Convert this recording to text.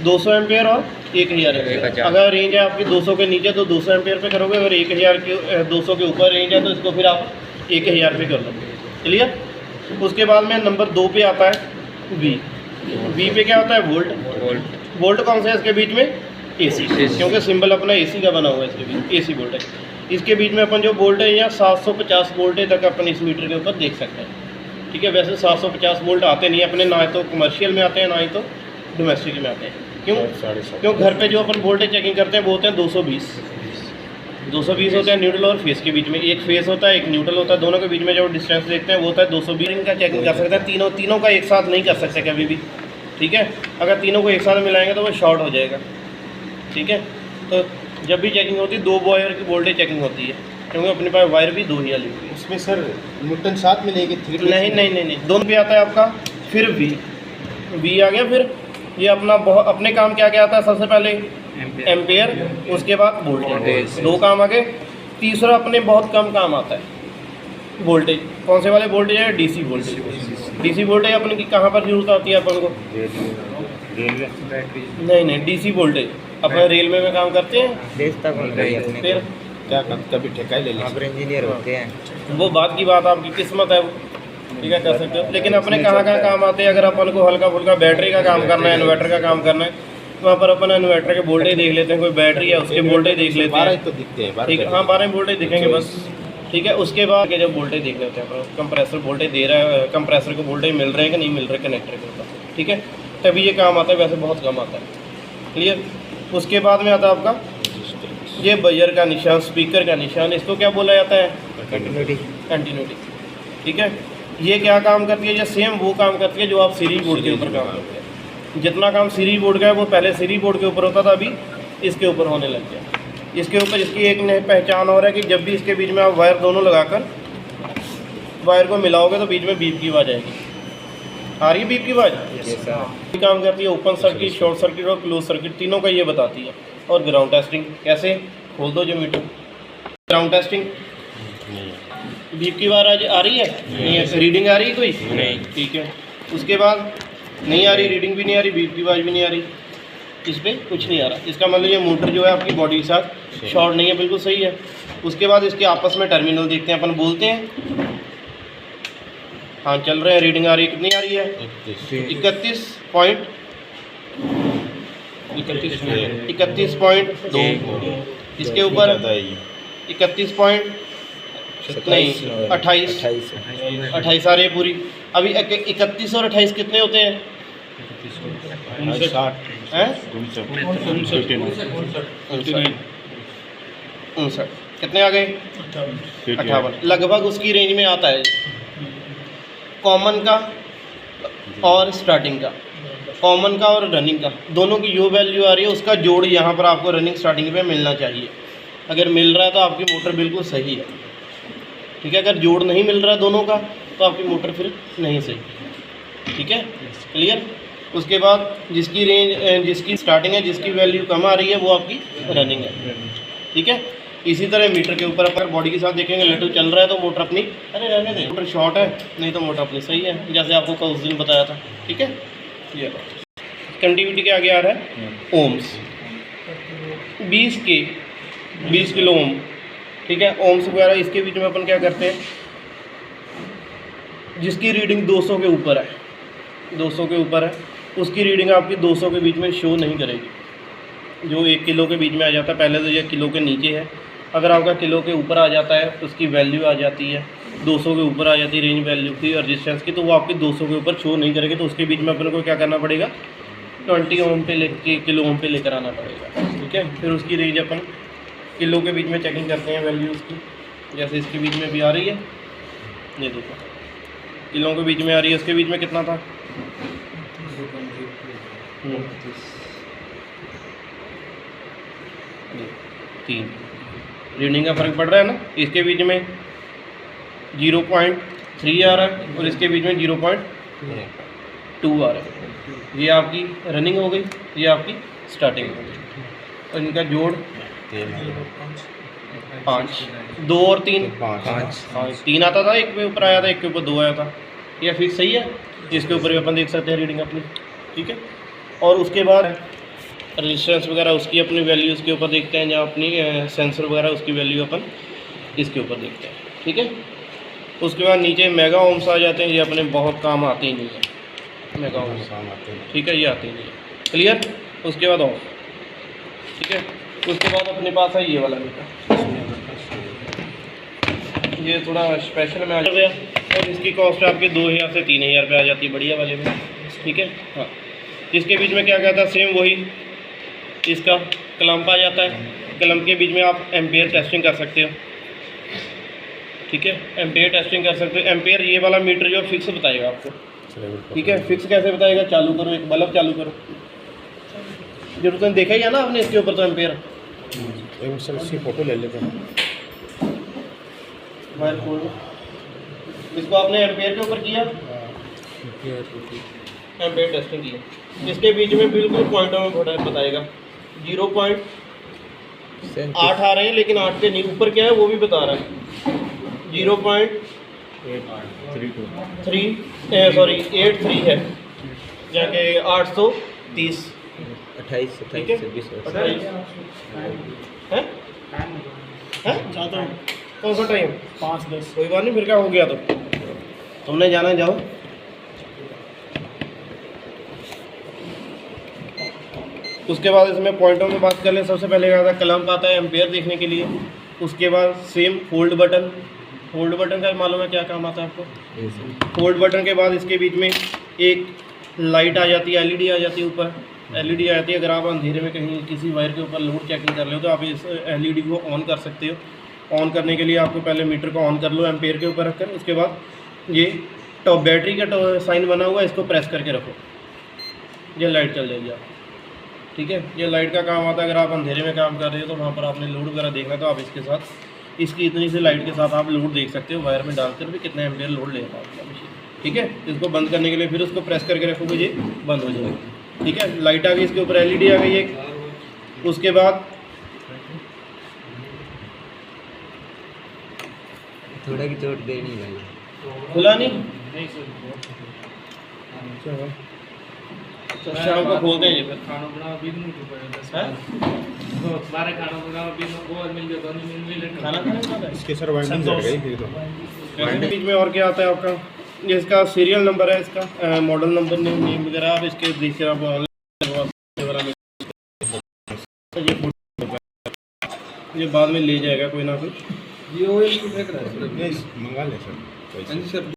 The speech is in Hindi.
200 एम्पेयर और 1000 एम्पेयर। अगर रेंज है आपकी 200 के नीचे तो 200 एम्पेयर पे करोगे, अगर 1000 के 200 के ऊपर रेंज है तो इसको फिर आप 1000 पे कर लो। क्लियर। उसके बाद में नंबर 2 पे आता है वी। वी पे क्या होता है? वोल्ट। वोल्ट कौन सा है इसके बीच में? AC, क्योंकि सिंबल अपना AC का बना हुआ है इसके बीच, AC वोल्ट है। इसके बीच में अपन जो वोल्ट है यहाँ 750 वोल्ट तक अपन इस मीटर के ऊपर देख सकते हैं। ठीक है। वैसे 750 वोल्ट आते नहीं अपने, ना तो कमर्शियल में आते हैं ना ही तो डोमेस्टिक में आते हैं। क्यों घर पे जो अपन वोल्टेज चेकिंग करते हैं वो होते हैं 220 होते हैं न्यूट्रल और फेस के बीच में। एक फेस होता है, एक न्यूट्रल होता है, दोनों के बीच में जो डिस्टेंस देखते हैं वो होता है 220। इनका चेकिंग कर सकते हैं तीनों का एक साथ नहीं कर सकते कभी भी। ठीक है। अगर तीनों को एक साथ मिलाएंगे तो वो शॉर्ट हो जाएगा। ठीक है। तो जब भी चेकिंग होती है 2 वायर की वोल्टेज चेकिंग होती है, क्योंकि अपने पास वायर भी 2 ही वाली होती है। उसमें सर न्यूटन साथ मिलेगी? नहीं, दोनों पे आता है आपका। फिर वी आ गया। फिर ये अपने काम क्या आता है? सबसे पहले एम्पेयर, उसके बाद वोल्टेज। 2 काम आ गए। तीसरा अपने बहुत कम काम आता है वोल्टेज। कौन से वाले वोल्टेज है? DC voltage. DC वोल्टेज अपने की कहाँ पर जरूरत आती है अपन को? नहीं, DC वोल्टेज अपने रेलवे में काम करते हैं। फिर क्या कभी ठेका ही ले लें, इंजीनियर होते हैं। वो बात की बात, आपकी किस्मत है। ठीक है, कर सकते हो। लेकिन अपने कहाँ काम आते हैं? अगर अपन को हल्का फुल्का बैटरी का काम करना है, इन्वर्टर का काम करना है, वहाँ पर अपन इन्वर्टर के वोल्टेज देख लेते हैं। कोई बैटरी है उसके वोल्टेज देख लेते हैं। 12 तो दिखते हैं। ठीक है। हाँ, 12 वोल्टेज दिखेंगे बस। ठीक है। उसके बाद के जब वोल्टेज देख लेते हैं अपन, कंप्रेसर वोल्टेज दे रहा है, कंप्रेसर को वोल्टेज मिल रहे हैं कि नहीं मिल रहे कनेक्टर के ऊपर। ठीक है। तभी ये काम आता है, वैसे बहुत कम आता है। क्लियर। उसके बाद में आता है आपका ये बजर का निशान, स्पीकर का निशान। इसको क्या बोला जाता है? कंटिन्यूटी। ठीक है। ये क्या काम करती है? ये सेम वो काम करती है जो आप सीरीज बोर्ड के ऊपर काम करते हैं। जितना काम सीरीज बोर्ड का है वो पहले सीरीज बोर्ड के ऊपर होता था, अभी इसके ऊपर होने लग गया। इसके ऊपर इसकी एक नई पहचान हो रहा है कि जब भी इसके बीच में आप वायर दोनों लगाकर वायर को मिलाओगे तो बीच में बीप की आवाज़ आएगी। आ रही है बीप की आवाज़? ये काम करती है ओपन सर्किट, शॉर्ट सर्किट और क्लोज सर्किट, तीनों का ये बताती है। और ग्राउंड टेस्टिंग कैसे? खोल दो जो मीटर। ग्राउंड टेस्टिंग बीप की आवाज़ आ रही है? नहीं है। रीडिंग आ रही है कोई? नहीं। ठीक है। उसके बाद नहीं आ रही, रीडिंग भी नहीं आ रही, बीप की आवाज़ भी नहीं आ रही, इस पर कुछ नहीं आ रहा। इसका मतलब ये मोटर जो है आपकी बॉडी के साथ शॉर्ट नहीं है, बिल्कुल सही है। उसके बाद इसके आपस में टर्मिनल देखते हैं, अपन बोलते हैं हाँ चल रहे हैं। रीडिंग आ रही है, कितनी आ रही है? 31.2। इसके ऊपर 28 आ रही है पूरी। अभी 31 और 28 कितने होते हैं? 59 कितने आ गए? 58 लगभग उसकी रेंज में आता है। कॉमन का और स्टार्टिंग का, कॉमन का और रनिंग का, दोनों की जो वैल्यू आ रही है उसका जोड़ यहाँ पर आपको रनिंग स्टार्टिंग पे मिलना चाहिए। अगर मिल रहा है तो आपकी मोटर बिल्कुल सही है। ठीक है। अगर जोड़ नहीं मिल रहा है दोनों का तो आपकी मोटर फिर नहीं सही। ठीक है। क्लियर। उसके बाद जिसकी रेंज, जिसकी स्टार्टिंग है, जिसकी वैल्यू कम आ रही है वो आपकी रनिंग है। ठीक है। इसी तरह मीटर के ऊपर अगर बॉडी के साथ देखेंगे लट्टू चल रहा है तो मोटर अपनी, अरे रहने दे, मोटर शॉर्ट है, नहीं तो मोटर अपनी सही है, जैसे आपको कल उस दिन बताया था। ठीक है। ये कंटिन्यूटी के आगे आ रहा है ओम्स। 20 kilo ohm. ठीक है। ओम्स वगैरह इसके बीच में अपन क्या करते हैं? जिसकी रीडिंग 200 के ऊपर है, 200 के ऊपर है, उसकी रीडिंग आपकी 200 के बीच में शो नहीं करेगी। जो 1 किलो के बीच में आ जाता है, पहले तो ये किलो के नीचे है, अगर आपका किलो के ऊपर आ जाता है तो उसकी वैल्यू आ जाती है 200 के ऊपर आ जाती है रेंज वैल्यू की और रेजिस्टेंस की, तो वो आपकी 200 के ऊपर शो नहीं करेगी। तो उसके बीच में अपन को क्या करना पड़ेगा? 20 ओम पे लेके किलो ओम पे लेकर आना पड़ेगा। ठीक है। फिर उसकी रेंज अपन किलो के बीच में चेकिंग करते हैं वैल्यू उसकी। जैसे इसके बीच में भी आ रही है, ये देखो किलो के बीच में आ रही है, उसके बीच में कितना था? 3। रीडिंग का फ़र्क पड़ रहा है ना। इसके बीच में 0.3 आ रहा है और इसके बीच में 0.2 आ रहा है। ये आपकी रनिंग हो गई, ये आपकी स्टार्टिंग हो गई। और इनका जोड़ 5, 2 और 3 5। 3 आता था, एक पे ऊपर आया था, एक के ऊपर 2 आया था। यह फिक्स सही है। इसके ऊपर भी अपन देख सकते हैं रीडिंग अपनी। ठीक है। और उसके बाद रेजिस्टेंस वगैरह उसकी अपनी वैल्यू उसके ऊपर देखते हैं, या अपनी सेंसर वगैरह उसकी वैल्यू अपन इसके ऊपर देखते हैं। ठीक है, उसके बाद नीचे मेगा ओम्स आ जाते हैं, ये अपने बहुत काम आते ही नहीं है मेगा ओम्स। ठीक है, ये आते ही नहीं है। क्लियर। उसके बाद ऑफ। ठीक है, उसके बाद अपने पास है ये वाला मीटर, ये थोड़ा स्पेशल में आ गया और इसकी कॉस्ट आपकी 2000 से 3000 पे आ जाती है बढ़िया वाले में। ठीक है, हाँ। इसके बीच में क्या कहता है, सेम वही इसका क्लम्प आ जाता है। क्लम्प के बीच में आप एम्पेयर टेस्टिंग कर सकते हो। ठीक है, एम्पेयर टेस्टिंग कर सकते हो। एम्पेयर ये वाला मीटर जो फिक्स बताएगा आपको। ठीक है, फिक्स कैसे बताएगा, चालू करो एक बल्ब चालू करो, जरूर तुमने देखा ही है ना आपने इसके ऊपर तो एम्पेयर। एक सर इसकी फ़ोटो ले लेते हैं। मोबाइल खोल लो। इसको आपने एम्पेयर के ऊपर किया, एम्पेयर टेस्टिंग की। इसके बीच में बिल्कुल पॉइंटों में बताएगा 0.8 आ रहे हैं, लेकिन 8 के नहीं ऊपर क्या है वो भी बता रहा है। 0.83 है, जाके 830 28 ठीक है, 27 28 है कौन सा टाइम 5-10 कोई बात नहीं, फिर क्या हो गया तो तुमने जाना है, जाओ। उसके बाद इसमें पॉइंटों में बात कर लें। सबसे पहले क्या आता है, क्लम्प आता है एम्पेयर देखने के लिए। उसके बाद same fold button. Fold button का मालूम है क्या काम आता है आपको। फोल्ड बटन के बाद इसके बीच में एक लाइट आ जाती है, एलईडी आ जाती है, ऊपर एलईडी आ जाती है। अगर आप अंधेरे में कहीं किसी वायर के ऊपर लोड चेकिंग कर रहे हो तो आप इस एलईडी को ऑन कर सकते हो। ऑन करने के लिए आपको पहले मीटर को ऑन कर लो एम्पेयर के ऊपर रखकर। उसके बाद ये टॉप बैटरी का साइन बना हुआ है, इसको प्रेस करके रखो, ये लाइट चल जाएगी आप। ठीक है, ये लाइट का काम आता है। अगर आप अंधेरे में काम कर रहे हो तो वहाँ पर आपने लोड वगैरह देखना, तो आप इसके साथ इसकी इतनी सी लाइट के साथ आप लोड देख सकते हो, वायर में डालकर भी कितना एम्पेयर लोड लेगा आपका मशीन। ठीक है, इसको बंद करने के लिए फिर उसको प्रेस करके रखोगे, ये बंद हो जाएगा। ठीक है, लाइट आ गई, इसके ऊपर एलईडी आ गई एक। उसके बाद थोड़ा की चोट देनी भाई, खुला नहीं, शाम को खोलते हैं ये फिर। खाना बनाओ भी नहीं तो पड़ेगा हैं? तो बारे खाना बनाओ भी बहुत मिल गया, दोनों मिल खाना खाने का है? इसके सर वाइंडिंग जल गई फिर तो। इसके बीच में और क्या आता है आपका, ये इसका सीरियल नंबर है, इसका मॉडल नंबर नेम वगैरह आप इसके देख कर आप ये बाद में ले जाएगा कोई ना कोई। ये ऑयल को देख रहा है मंगा ले सर। सर।